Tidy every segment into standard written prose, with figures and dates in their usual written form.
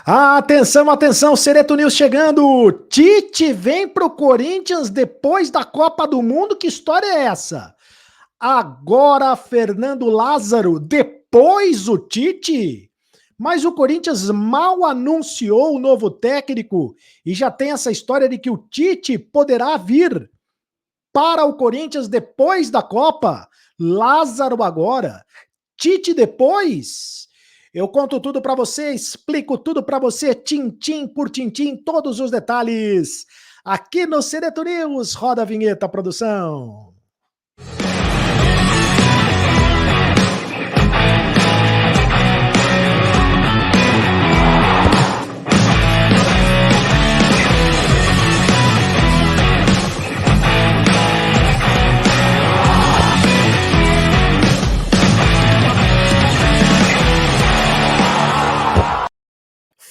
Atenção, atenção, Cereto News chegando. Tite vem pro Corinthians depois da Copa do Mundo. Que história é essa? Agora Fernando Lázaro, depois o Tite? Mas o Corinthians mal anunciou o novo técnico e já tem essa história de que o Tite poderá vir para o Corinthians depois da Copa. Lázaro agora. Tite depois? Eu conto tudo para você, explico tudo para você, tintim por tintim, todos os detalhes. Aqui no Cereto News, roda a vinheta, produção.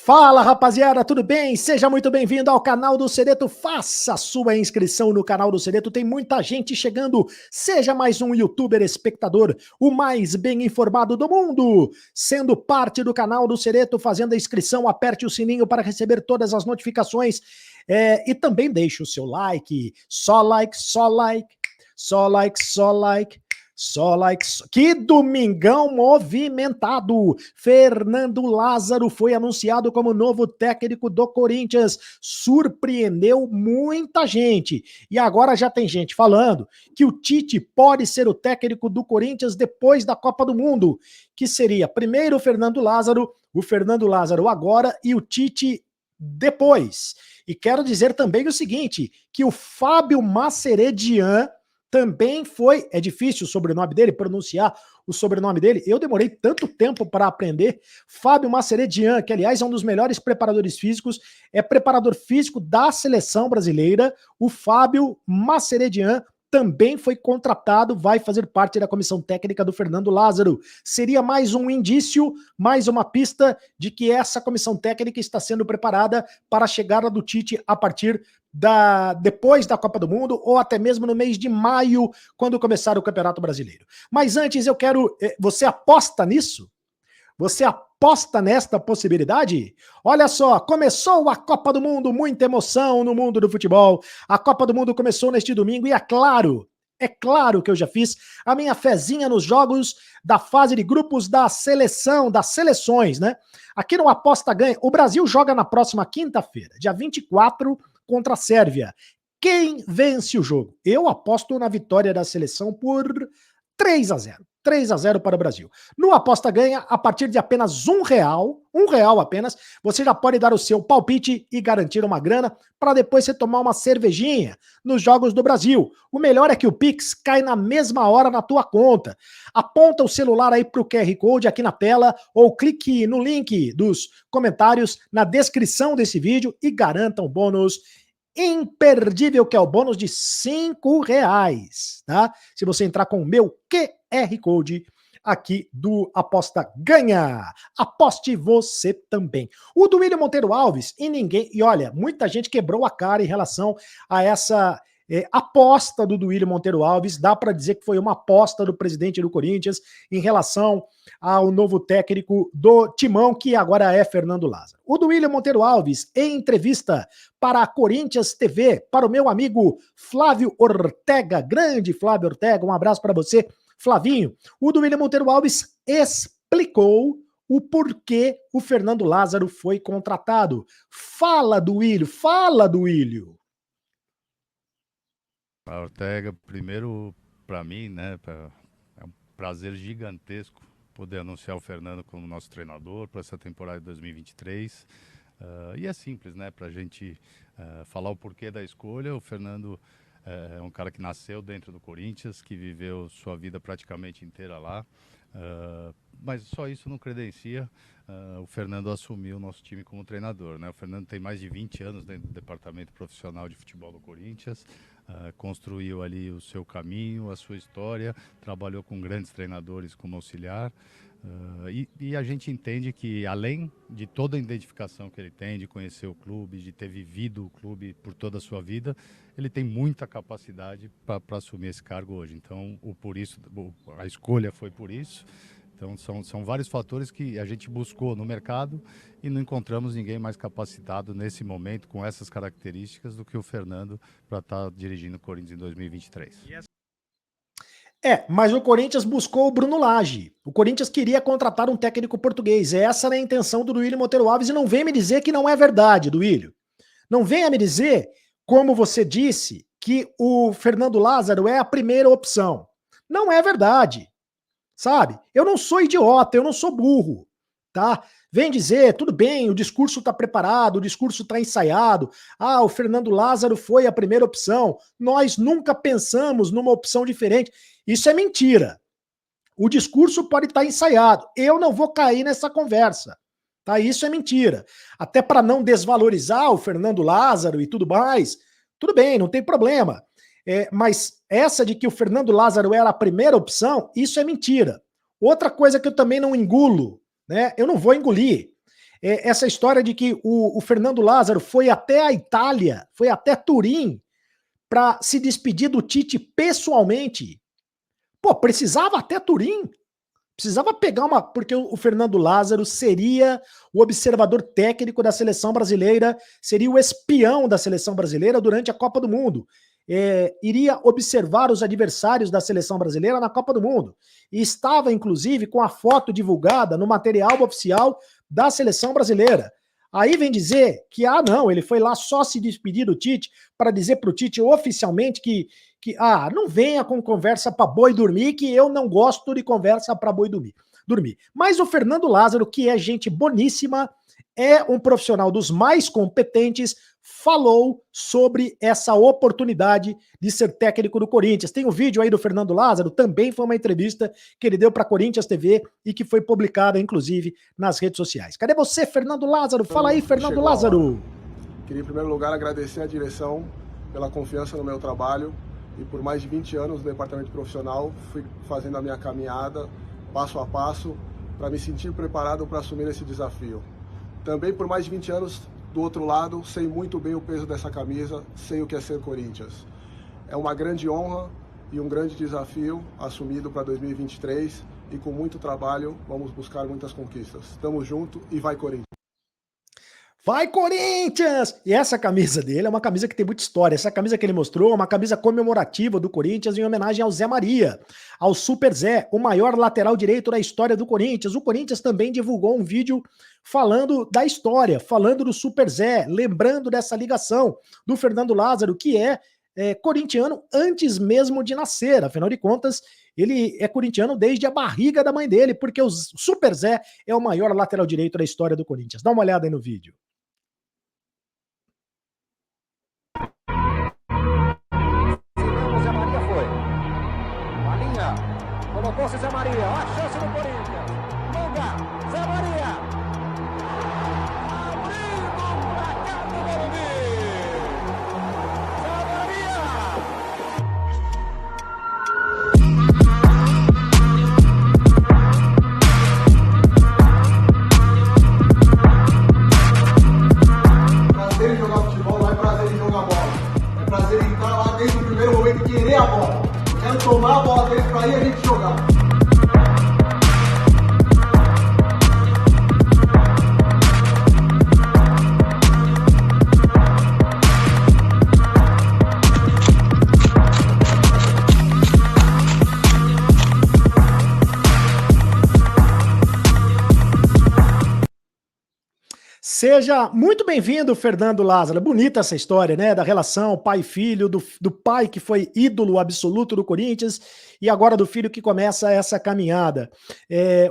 Fala, rapaziada, tudo bem? Seja muito bem-vindo ao canal do Cereto. Faça sua inscrição no canal do Cereto. Tem muita gente chegando. Seja mais um youtuber espectador, o mais bem informado do mundo. Sendo parte do canal do Cereto, fazendo a inscrição, aperte o sininho para receber todas as notificações. E também deixe o seu like. Só like, só like, só like, só like. Só like. Que domingão movimentado! Fernando Lázaro foi anunciado como novo técnico do Corinthians. Surpreendeu muita gente. E agora já tem gente falando que o Tite pode ser o técnico do Corinthians depois da Copa do Mundo. Que seria primeiro o Fernando Lázaro agora e o Tite depois. E quero dizer também o seguinte, que o Fábio Maceredian também foi, é difícil o sobrenome dele, pronunciar o sobrenome dele, eu demorei tanto tempo para aprender, Fábio Maceredian, que aliás é um dos melhores preparadores físicos, é preparador físico da seleção brasileira, o Fábio Maceredian também foi contratado, vai fazer parte da comissão técnica do Fernando Lázaro. Seria mais um indício, mais uma pista de que essa comissão técnica está sendo preparada para a chegada do Tite a partir depois da Copa do Mundo ou até mesmo no mês de maio, quando começar o Campeonato Brasileiro. Mas antes eu quero... Você aposta nisso? Você aposta nesta possibilidade? Olha só, começou a Copa do Mundo, muita emoção no mundo do futebol. A Copa do Mundo começou neste domingo e é claro que eu já fiz a minha fezinha nos jogos da fase de grupos da seleção, das seleções, né? Aqui no Aposta Ganha, o Brasil joga na próxima quinta-feira, dia 24, contra a Sérvia. Quem vence o jogo? Eu aposto na vitória da seleção por 3-0. 3-0 para o Brasil. No Aposta Ganha, a partir de apenas R$ 1 apenas, você já pode dar o seu palpite e garantir uma grana para depois você tomar uma cervejinha nos Jogos do Brasil. O melhor é que o Pix cai na mesma hora na tua conta. Aponta o celular aí para o QR Code aqui na tela ou clique no link dos comentários na descrição desse vídeo e garanta um bônus imperdível, que é o bônus de R$ 5, tá? Se você entrar com o meu QR Code aqui do Aposta Ganha. Aposte você também. O Duílio Monteiro Alves e olha, muita gente quebrou a cara em relação a essa aposta do Duílio Monteiro Alves. Dá para dizer que foi uma aposta do presidente do Corinthians em relação ao novo técnico do Timão, que agora é Fernando Lázaro. O Duílio Monteiro Alves, em entrevista para a Corinthians TV, para o meu amigo Flávio Ortega, grande Flávio Ortega, um abraço para você, Flavinho. O Duílio Monteiro Alves explicou o porquê o Fernando Lázaro foi contratado. Fala, Duílio, fala, Duílio. Ortega, primeiro, para mim, né, é um prazer gigantesco poder anunciar o Fernando como nosso treinador para essa temporada de 2023. E é simples, né, para a gente falar o porquê da escolha. O Fernando é um cara que nasceu dentro do Corinthians, que viveu sua vida praticamente inteira lá. Mas só isso não credencia o Fernando assumir o nosso time como treinador, né? O Fernando tem mais de 20 anos dentro do departamento profissional de futebol do Corinthians, construiu ali o seu caminho, a sua história, trabalhou com grandes treinadores como auxiliar. E a gente entende que, além de toda a identificação que ele tem, de conhecer o clube, de ter vivido o clube por toda a sua vida, ele tem muita capacidade para assumir esse cargo hoje. Então, a escolha foi por isso. Então são vários fatores que a gente buscou no mercado e não encontramos ninguém mais capacitado nesse momento, com essas características, do que o Fernando para estar dirigindo o Corinthians em 2023. Mas o Corinthians buscou o Bruno Lage. O Corinthians queria contratar um técnico português. Essa era a intenção do Duílio Monteiro Alves e não vem me dizer que não é verdade, Duílio. Não venha me dizer, como você disse, que o Fernando Lázaro é a primeira opção. Não é verdade, sabe? Eu não sou idiota, eu não sou burro, tá? Vem dizer, tudo bem, o discurso está preparado, o discurso está ensaiado. Ah, o Fernando Lázaro foi a primeira opção. Nós nunca pensamos numa opção diferente. Isso é mentira. O discurso pode estar ensaiado. Eu não vou cair nessa conversa. Tá? Isso é mentira. Até para não desvalorizar o Fernando Lázaro e tudo mais. Tudo bem, não tem problema. Mas essa de que o Fernando Lázaro era a primeira opção, isso é mentira. Outra coisa que eu também não engulo, né? Eu não vou engolir. Essa história de que o Fernando Lázaro foi até a Itália, foi até Turim, para se despedir do Tite pessoalmente. Pô, precisava até Turim? Precisava pegar uma... Porque o Fernando Lázaro seria o observador técnico da seleção brasileira, seria o espião da seleção brasileira durante a Copa do Mundo. Iria observar os adversários da seleção brasileira na Copa do Mundo. E estava, inclusive, com a foto divulgada no material oficial da seleção brasileira. Aí vem dizer que, não, ele foi lá só se despedir do Tite para dizer para o Tite oficialmente que não venha com conversa para boi dormir, que eu não gosto de conversa para boi dormir. Mas o Fernando Lázaro, que é gente boníssima, é um profissional dos mais competentes, falou sobre essa oportunidade de ser técnico do Corinthians. Tem um vídeo aí do Fernando Lázaro, também foi uma entrevista que ele deu para a Corinthians TV e que foi publicada, inclusive, nas redes sociais. Cadê você, Fernando Lázaro? Fala aí, Fernando Lázaro. Queria, em primeiro lugar, agradecer à direção pela confiança no meu trabalho e por mais de 20 anos no departamento profissional, fui fazendo a minha caminhada, passo a passo, para me sentir preparado para assumir esse desafio. Também por mais de 20 anos, do outro lado, sei muito bem o peso dessa camisa, sei o que é ser Corinthians. É uma grande honra e um grande desafio assumido para 2023 e com muito trabalho vamos buscar muitas conquistas. Tamo junto e vai Corinthians! Vai Corinthians! E essa camisa dele é uma camisa que tem muita história. Essa camisa que ele mostrou é uma camisa comemorativa do Corinthians em homenagem ao Zé Maria, ao Super Zé, o maior lateral direito da história do Corinthians. O Corinthians também divulgou um vídeo falando da história, falando do Super Zé, lembrando dessa ligação do Fernando Lázaro, que é corintiano antes mesmo de nascer. Afinal de contas, ele é corintiano desde a barriga da mãe dele, porque o Super Zé é o maior lateral direito da história do Corinthians. Dá uma olhada aí no vídeo. Colocou-se Zé Maria, a chance do Corinthians. Longa, Zé Maria. Abrindo o placar do Morumbi. Zé Maria. Prazer em jogar futebol não é prazer em jogar bola. É prazer em estar lá desde o primeiro momento e querer a bola. Quero tomar a bola dele pra ir a gente jogar. Seja muito bem-vindo, Fernando Lázaro. Bonita essa história, né? Da relação pai e filho, do pai que foi ídolo absoluto do Corinthians e agora do filho que começa essa caminhada.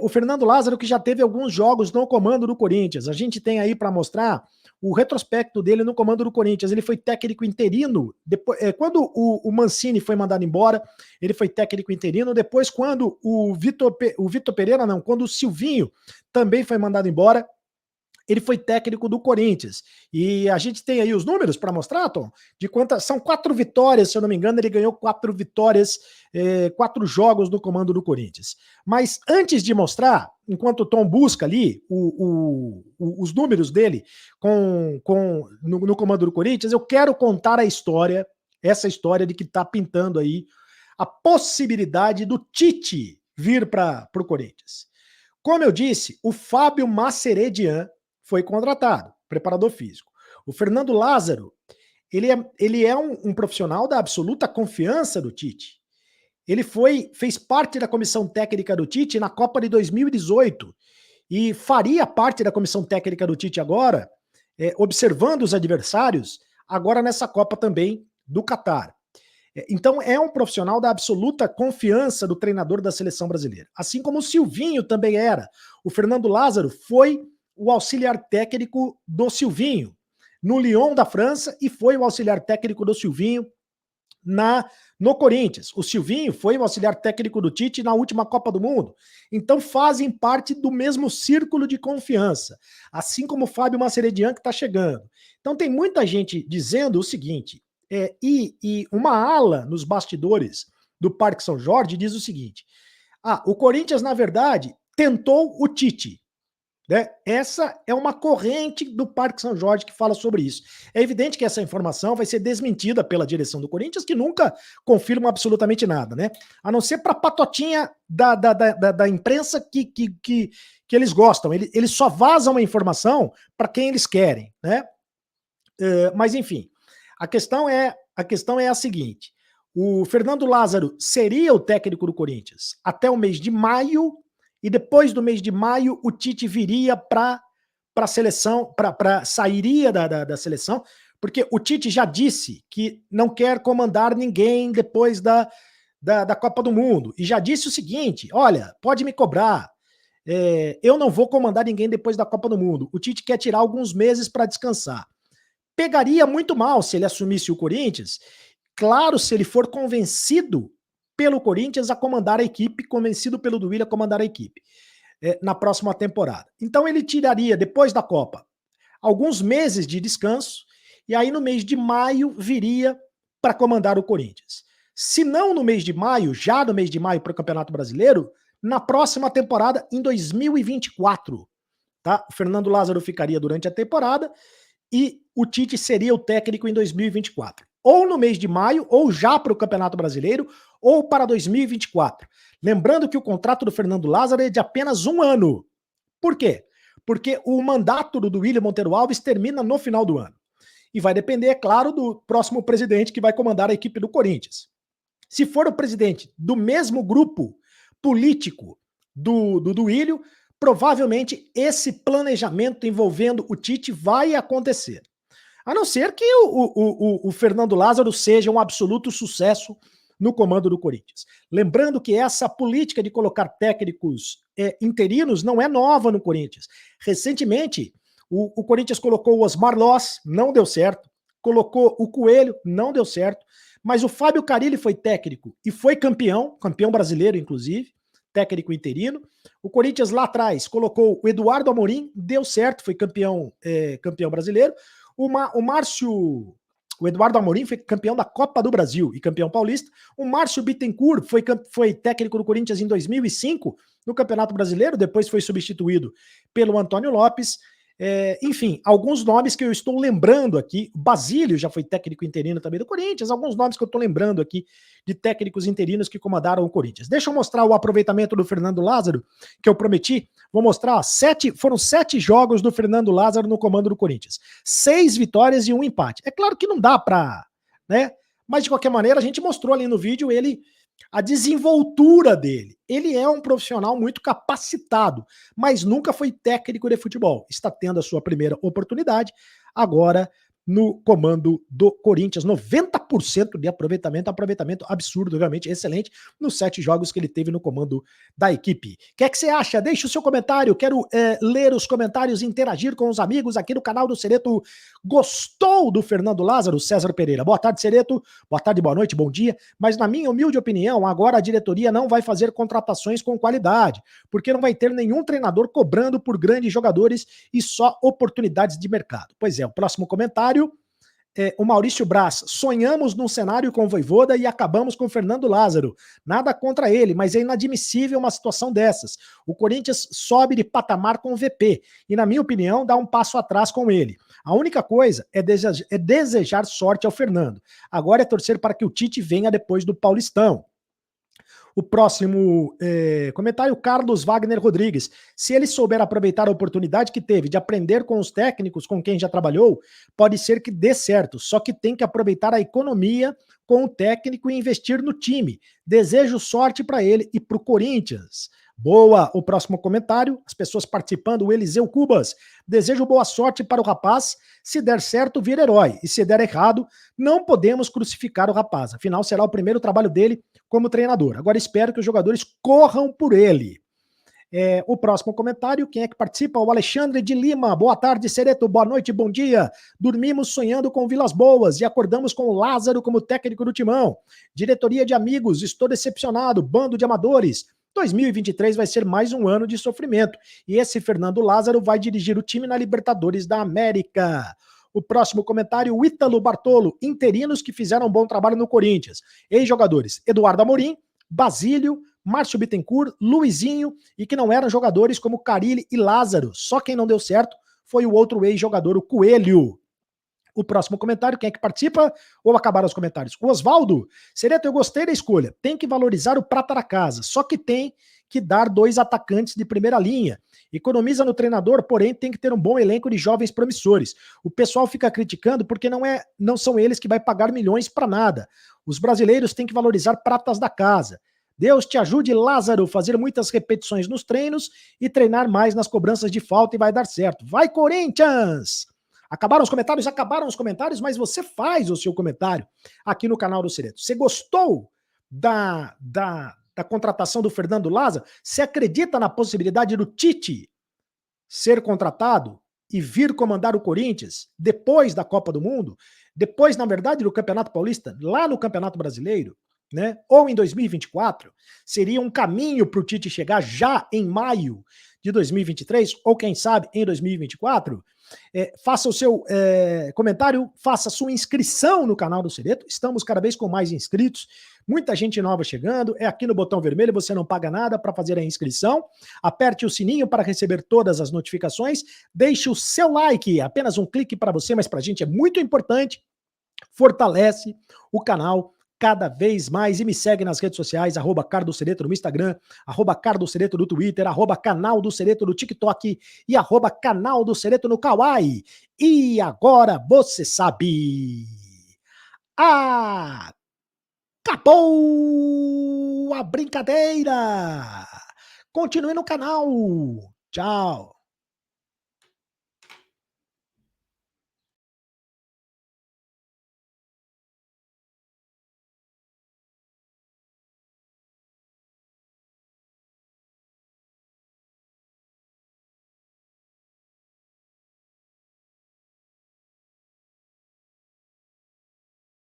O Fernando Lázaro que já teve alguns jogos no comando do Corinthians. A gente tem aí para mostrar o retrospecto dele no comando do Corinthians. Ele foi técnico interino, depois, quando o Mancini foi mandado embora, ele foi técnico interino. Depois, quando o Vitor Pereira, não, quando o Silvinho também foi mandado embora, ele foi técnico do Corinthians. E a gente tem aí os números para mostrar, Tom? De quantas. São 4 vitórias, se eu não me engano, ele ganhou 4 vitórias, 4 jogos no comando do Corinthians. Mas antes de mostrar, enquanto o Tom busca ali os números dele no comando do Corinthians, eu quero contar a história, essa história de que está pintando aí a possibilidade do Tite vir para o Corinthians. Como eu disse, o Fábio Mascheredian foi contratado, preparador físico. O Fernando Lázaro, ele é um profissional da absoluta confiança do Tite. Ele fez parte da comissão técnica do Tite na Copa de 2018 e faria parte da comissão técnica do Tite agora, observando os adversários, agora nessa Copa também do Catar. Então é um profissional da absoluta confiança do treinador da seleção brasileira. Assim como o Silvinho também era. O Fernando Lázaro foi o auxiliar técnico do Silvinho no Lyon da França e foi o auxiliar técnico do Silvinho no Corinthians. O Silvinho foi o auxiliar técnico do Tite na última Copa do Mundo. Então fazem parte do mesmo círculo de confiança. Assim como o Fábio Mascheredian, que está chegando. Então tem muita gente dizendo o seguinte... E uma ala nos bastidores do Parque São Jorge diz o seguinte: o Corinthians, na verdade, tentou o Tite. Né? Essa é uma corrente do Parque São Jorge que fala sobre isso. É evidente que essa informação vai ser desmentida pela direção do Corinthians, que nunca confirma absolutamente nada, né? A não ser para a patotinha da imprensa que eles gostam. Eles só vazam a informação para quem eles querem, né? Mas, enfim. A questão é a seguinte: o Fernando Lázaro seria o técnico do Corinthians até o mês de maio, e depois do mês de maio o Tite viria para a seleção, sairia da seleção, porque o Tite já disse que não quer comandar ninguém depois da Copa do Mundo, e já disse o seguinte: olha, pode me cobrar, eu não vou comandar ninguém depois da Copa do Mundo. O Tite quer tirar alguns meses para descansar. Pegaria muito mal se ele assumisse o Corinthians, claro, se ele for convencido pelo Corinthians a comandar a equipe, convencido pelo Duílio a comandar a equipe na próxima temporada. Então ele tiraria, depois da Copa, alguns meses de descanso, e aí no mês de maio viria para comandar o Corinthians. Se não no mês de maio, já no mês de maio para o Campeonato Brasileiro, na próxima temporada, em 2024. Tá? O Fernando Lázaro ficaria durante a temporada, e o Tite seria o técnico em 2024. Ou no mês de maio, ou já para o Campeonato Brasileiro, ou para 2024. Lembrando que o contrato do Fernando Lázaro é de apenas 1 ano. Por quê? Porque o mandato do William Monteiro Alves termina no final do ano. E vai depender, é claro, do próximo presidente que vai comandar a equipe do Corinthians. Se for o presidente do mesmo grupo político do Duílio, provavelmente esse planejamento envolvendo o Tite vai acontecer. A não ser que o Fernando Lázaro seja um absoluto sucesso no comando do Corinthians. Lembrando que essa política de colocar técnicos interinos não é nova no Corinthians. Recentemente, o Corinthians colocou o Osmar Loss, não deu certo. Colocou o Coelho, não deu certo. Mas o Fábio Carille foi técnico e foi campeão brasileiro, inclusive. Técnico interino. O Corinthians lá atrás colocou o Eduardo Amorim, deu certo, foi campeão brasileiro. O Eduardo Amorim foi campeão da Copa do Brasil e campeão paulista. O Márcio Bittencourt foi técnico do Corinthians em 2005 no Campeonato Brasileiro, depois foi substituído pelo Antônio Lopes. Enfim, alguns nomes que eu estou lembrando aqui. Basílio já foi técnico interino também do Corinthians. Alguns nomes que eu estou lembrando aqui de técnicos interinos que comandaram o Corinthians. Deixa eu mostrar o aproveitamento do Fernando Lázaro, que eu prometi. Vou mostrar, foram 7 jogos do Fernando Lázaro no comando do Corinthians. 6 vitórias e 1 empate. É claro que não dá pra, né? Mas de qualquer maneira, a gente mostrou ali no vídeo a desenvoltura dele. Ele é um profissional muito capacitado, mas nunca foi técnico de futebol. Está tendo a sua primeira oportunidade agora no comando do Corinthians. 90% de aproveitamento absurdo, realmente excelente, nos 7 jogos que ele teve no comando da equipe. O que é que você acha? Deixe o seu comentário, quero ler os comentários e interagir com os amigos aqui no canal do Cereto. Gostou do Fernando Lázaro? César Pereira. Boa tarde, Cereto. Boa tarde, boa noite, bom dia. Mas na minha humilde opinião, agora a diretoria não vai fazer contratações com qualidade, porque não vai ter nenhum treinador cobrando por grandes jogadores e só oportunidades de mercado. Pois é, o próximo comentário, o Maurício Braz: sonhamos num cenário com o Vojvoda e acabamos com o Fernando Lázaro. Nada contra ele, mas é inadmissível uma situação dessas. O Corinthians sobe de patamar com o VP e, na minha opinião, dá um passo atrás com ele. A única coisa é desejar sorte ao Fernando. Agora é torcer para que o Tite venha depois do Paulistão. O próximo comentário, Carlos Wagner Rodrigues. Se ele souber aproveitar a oportunidade que teve de aprender com os técnicos com quem já trabalhou, pode ser que dê certo, só que tem que aproveitar a economia com o técnico e investir no time. Desejo sorte para ele e para o Corinthians. Boa, o próximo comentário, as pessoas participando, o Eliseu Cubas. Desejo boa sorte para o rapaz, se der certo, vira herói, e se der errado, não podemos crucificar o rapaz, afinal será o primeiro trabalho dele como treinador. Agora espero que os jogadores corram por ele. O próximo comentário, quem é que participa? O Alexandre de Lima. Boa tarde, Cereto. Boa noite, bom dia. Dormimos sonhando com Vilas Boas e acordamos com o Lázaro como técnico do Timão. Diretoria de amigos, estou decepcionado. Bando de amadores. 2023 vai ser mais um ano de sofrimento. E esse Fernando Lázaro vai dirigir o time na Libertadores da América. O próximo comentário, o Ítalo Bartolo. Interinos que fizeram um bom trabalho no Corinthians. Ex-jogadores Eduardo Amorim, Basílio, Márcio Bittencourt, Luizinho, e que não eram jogadores como Carille e Lázaro. Só quem não deu certo foi o outro ex-jogador, o Coelho. O próximo comentário, quem é que participa? Ou acabaram os comentários? O Osvaldo. Cereto, eu gostei da escolha. Tem que valorizar o prata da casa. Só que tem que dar 2 atacantes de primeira linha. Economiza no treinador, porém tem que ter um bom elenco de jovens promissores. O pessoal fica criticando porque não são eles que vai pagar milhões para nada. Os brasileiros têm que valorizar pratas da casa. Deus te ajude, Lázaro, fazer muitas repetições nos treinos e treinar mais nas cobranças de falta e vai dar certo. Vai, Corinthians! Acabaram os comentários, mas você faz o seu comentário aqui no canal do Cereto. Você gostou da contratação do Fernando Lázaro? Você acredita na possibilidade do Tite ser contratado e vir comandar o Corinthians depois da Copa do Mundo? Depois, na verdade, do Campeonato Paulista, lá no Campeonato Brasileiro, né? Ou em 2024, seria um caminho para o Tite chegar já em maio de 2023, ou quem sabe em 2024? Faça o seu comentário, faça a sua inscrição no canal do Cereto. Estamos cada vez com mais inscritos, muita gente nova chegando. É aqui no botão vermelho, você não paga nada para fazer a inscrição. Aperte o sininho para receber todas as notificações. Deixe o seu like, apenas um clique para você, mas para a gente é muito importante. Fortalece o canal cada vez mais e me segue nas redes sociais, @CardoCereto no Instagram, @CardoCereto no Twitter, @Canal do Cereto no TikTok e @Canal do Cereto no Kawaii. E agora você sabe. Acabou a brincadeira! Continue no canal. Tchau.